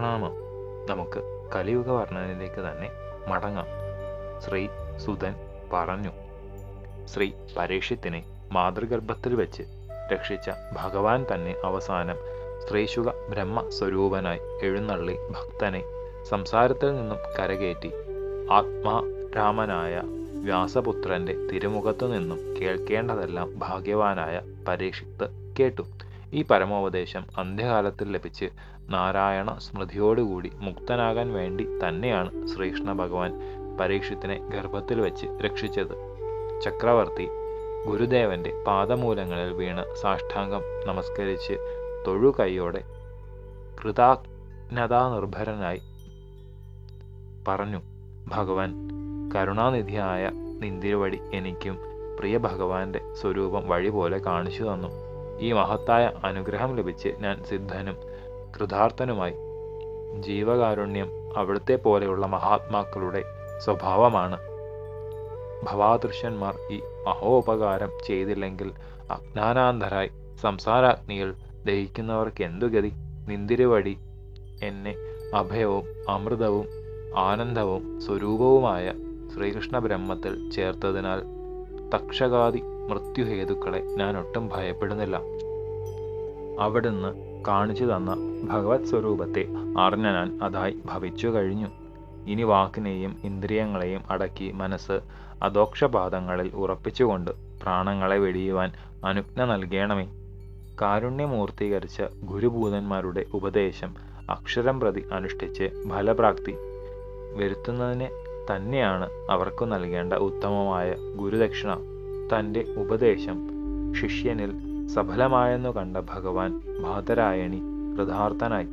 പ്രണാമം. നമുക്ക് കലിയുഗ വർണ്ണനയിലേക്ക് തന്നെ മടങ്ങാം. ശ്രീ സുതൻ പറഞ്ഞു, ശ്രീ പരീക്ഷത്തിനെ മാതൃഗർഭത്തിൽ വെച്ച് രക്ഷിച്ച ഭഗവാൻ തന്നെ അവസാനം ശ്രീശുക ബ്രഹ്മസ്വരൂപനായി എഴുന്നള്ളി ഭക്തനെ സംസാരത്തിൽ നിന്നും കരകയറ്റി ആത്മാരാമനായ വ്യാസപുത്രന്റെ തിരുമുഖത്തു നിന്നും കേൾക്കേണ്ടതെല്ലാം ഭാഗ്യവാനായ പരീക്ഷിത്ത് കേട്ടു. ഈ പരമോപദേശം അന്ത്യകാലത്തിൽ ലഭിച്ച് നാരായണ സ്മൃതിയോടുകൂടി മുക്തനാകാൻ വേണ്ടി തന്നെയാണ് ശ്രീകൃഷ്ണ ഭഗവാൻ പരീക്ഷത്തിനെ ഗർഭത്തിൽ വെച്ച് രക്ഷിച്ചത്. ചക്രവർത്തി ഗുരുദേവന്റെ പാദമൂലങ്ങളിൽ വീണ് സാഷ്ടാംഗം നമസ്കരിച്ച് തൊഴുകൈയോടെ കൃതജ്ഞതാനിർഭരനായി പറഞ്ഞു, ഭഗവാൻ കരുണാനിധിയായ നിന്തിരുവടി എനിക്കും പ്രിയ ഭഗവാന്റെ സ്വരൂപം വഴി പോലെ കാണിച്ചു തന്നു. ഈ മഹത്തായ അനുഗ്രഹം ലഭിച്ച് ഞാൻ സിദ്ധനും കൃതാർത്ഥനുമായി. ജീവകാരുണ്യം അവിടുത്തെ പോലെയുള്ള മഹാത്മാക്കളുടെ സ്വഭാവമാണ്. ഭവാദൃശ്യന്മാർ ഈ മഹോപകാരം ചെയ്തില്ലെങ്കിൽ അജ്ഞാനാന്ധരായി സംസാരാഗ്നിയിൽ ദഹിക്കുന്നവർക്ക് എന്തു ഗതി? നിന്തിരുവടി എന്നെ അഭയവും അമൃതവും ആനന്ദവും സ്വരൂപവുമായ ശ്രീകൃഷ്ണ ബ്രഹ്മത്തിൽ ചേർത്തതിനാൽ തക്ഷകാദി മൃത്യുഹേതുക്കളെ ഞാൻ ഒട്ടും ഭയപ്പെടുന്നില്ല. അവിടുന്ന് കാണിച്ചു തന്ന ഭഗവത് സ്വരൂപത്തെ അറിഞ്ഞ ഞാൻ അതായി ഭവിച്ചു കഴിഞ്ഞു. ഇനി വാക്കിനെയും ഇന്ദ്രിയങ്ങളെയും അടക്കി മനസ്സ് അധോക്ഷപാദങ്ങളിൽ ഉറപ്പിച്ചുകൊണ്ട് പ്രാണങ്ങളെ വെടിയുവാൻ അനുജ്ഞ നൽകണമേ. കാരുണ്യമൂർത്തീകരിച്ച ഗുരുഭൂതന്മാരുടെ ഉപദേശം അക്ഷരം പ്രതി അനുഷ്ഠിച്ച് ഫലപ്രാപ്തി വരുത്തുന്നതിന് തന്നെയാണ് അവർക്കു നൽകേണ്ട ഉത്തമമായ ഗുരുദക്ഷിണ. തൻ്റെ ഉപദേശം ശിഷ്യനിൽ സഫലമായെന്നു കണ്ട ഭഗവാൻ ബാദരായണി കൃതാർത്ഥനായി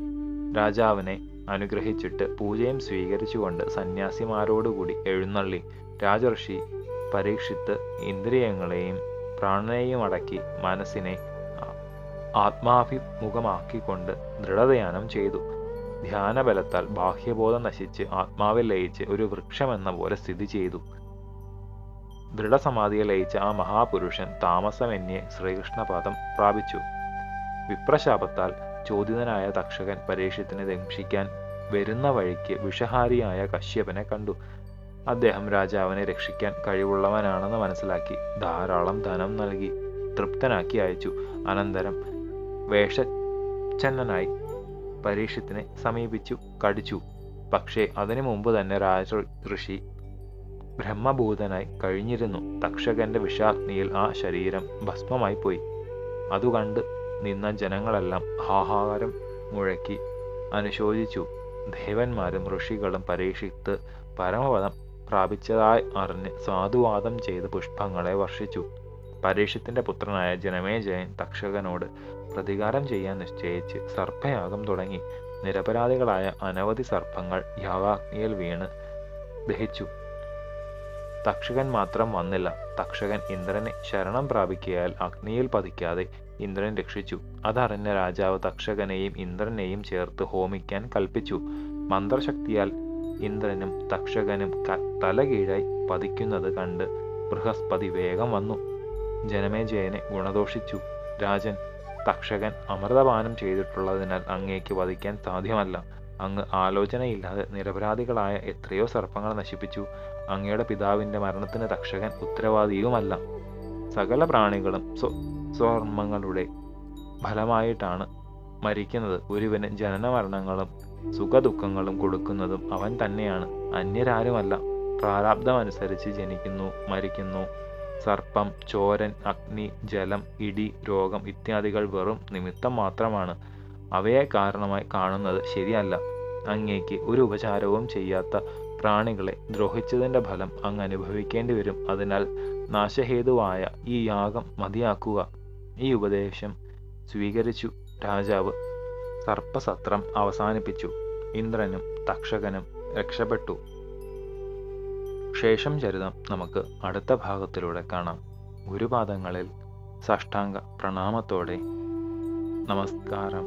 രാജാവിനെ അനുഗ്രഹിച്ചിട്ട് പൂജയും സ്വീകരിച്ചുകൊണ്ട് സന്യാസിമാരോടുകൂടി എഴുന്നള്ളി രാജർഷി പരീക്ഷിത്ത് ഇന്ദ്രിയങ്ങളെയും പ്രാണനെയും അടക്കി മനസ്സിനെ ആത്മാഭിമുഖമാക്കിക്കൊണ്ട് ദൃഢധ്യാനം ചെയ്തു. ധ്യാനബലത്താൽ ബാഹ്യബോധം നശിച്ച് ആത്മാവിൽ ലയിച്ച് ഒരു വൃക്ഷമെന്ന പോലെ സ്ഥിതി ചെയ്തു. ദൃഢസമാധിയെ ലയിച്ച ആ മഹാപുരുഷൻ താമസമെന്യേ ശ്രീകൃഷ്ണപാദം പ്രാപിച്ചു. വിപ്രശാപത്താൽ ചോദിതനായ തക്ഷകൻ പരീക്ഷത്തിനെ ദംശിക്കാൻ വരുന്ന വഴിക്ക് വിഷഹാരിയായ കശ്യപനെ കണ്ടു. അദ്ദേഹം രാജാവിനെ രക്ഷിക്കാൻ കഴിവുള്ളവനാണെന്ന് മനസ്സിലാക്കി ധാരാളം ധനം നൽകി തൃപ്തനാക്കി അയച്ചു. അനന്തരം വേഷച്ഛന്നനായി പരീക്ഷത്തിനെ സമീപിച്ചു കടിച്ചു. പക്ഷേ അതിനു മുമ്പ് തന്നെ രാജഋഷി ബ്രഹ്മഭൂതനായി കഴിഞ്ഞിരുന്നു. തക്ഷകന്റെ വിഷാഗ്നിയിൽ ആ ശരീരം ഭസ്മമായി പോയി. അതുകണ്ട് നിന്ന ജനങ്ങളെല്ലാം ഹാഹാകാരം മുഴക്കി അനുശോചിച്ചു. ദേവന്മാരും ഋഷികളും പരീക്ഷിത്ത് പരമപദം പ്രാപിച്ചതായി അറിഞ്ഞ് സാധുവാദം ചെയ്ത് പുഷ്പങ്ങളെ വർഷിച്ചു. പരീക്ഷത്തിന്റെ പുത്രനായ ജനമേജയൻ തക്ഷകനോട് പ്രതികാരം ചെയ്യാൻ നിശ്ചയിച്ച് സർപ്പയാഗം തുടങ്ങി. നിരപരാധികളായ അനവധി സർപ്പങ്ങൾ യാഗാഗ്നിയിൽ വീണ് ദഹിച്ചു. തക്ഷകൻ മാത്രം വന്നില്ല. തക്ഷകൻ ഇന്ദ്രനെ ശരണം പ്രാപിക്കയാൽ അഗ്നിയിൽ പതിക്കാതെ ഇന്ദ്രൻ രക്ഷിച്ചു. അതറിഞ്ഞ രാജാവ് തക്ഷകനെയും ഇന്ദ്രനെയും ചേർത്ത് ഹോമിക്കാൻ കൽപ്പിച്ചു. മന്ത്രശക്തിയാൽ ഇന്ദ്രനും തക്ഷകനും തലകീഴായി പതിക്കുന്നത് കണ്ട് ബൃഹസ്പതി വേഗം വന്നു ജനമേജയനെ ഗുണദോഷിച്ചു. രാജൻ, തക്ഷകൻ അമൃതപാനം ചെയ്തിട്ടുള്ളതിനാൽ അങ്ങേക്ക് വധിക്കാൻ സാധ്യമല്ല. അങ്ങ് ആലോചനയില്ലാതെ നിരപരാധികളായ എത്രയോ സർപ്പങ്ങൾ നശിപ്പിച്ചു. അങ്ങയുടെ പിതാവിന്റെ മരണത്തിന് തക്ഷകൻ ഉത്തരവാദിയുമല്ല. സകല പ്രാണികളും സ്വകർമ്മങ്ങളുടെ ഫലമായിട്ടാണ് മരിക്കുന്നത്. ഒരുവന് ജനനമരണങ്ങളും സുഖദുഃഖങ്ങളും കൊടുക്കുന്നതും അവൻ തന്നെയാണ്, അന്യരാരുമല്ല. പ്രാരാബ്ധമനുസരിച്ച് ജനിക്കുന്നു, മരിക്കുന്നു. സർപ്പം, ചോരൻ, അഗ്നി, ജലം, ഇടി, രോഗം ഇത്യാദികൾ വെറും നിമിത്തം മാത്രമാണ്. അവയെ കാരണമായി കാണുന്നത് ശരിയല്ല. അങ്ങേക്ക് ഒരു ഉപചാരവും ചെയ്യാത്ത പ്രാണികളെ ദ്രോഹിച്ചതിൻ്റെ ഫലം അങ്ങ് അനുഭവിക്കേണ്ടി വരും. അതിനാൽ നാശഹേതുവായ ഈ യാഗം മതിയാക്കുക. ഈ ഉപദേശം സ്വീകരിച്ചു രാജാവ് സർപ്പസത്രം അവസാനിപ്പിച്ചു. ഇന്ദ്രനും തക്ഷകനും രക്ഷപ്പെട്ടു. ശേഷം ചരിതം നമുക്ക് അടുത്ത ഭാഗത്തിലൂടെ കാണാം. ഗുരുപാദങ്ങളിൽ സാഷ്ടാംഗ പ്രണാമത്തോടെ നമസ്കാരം.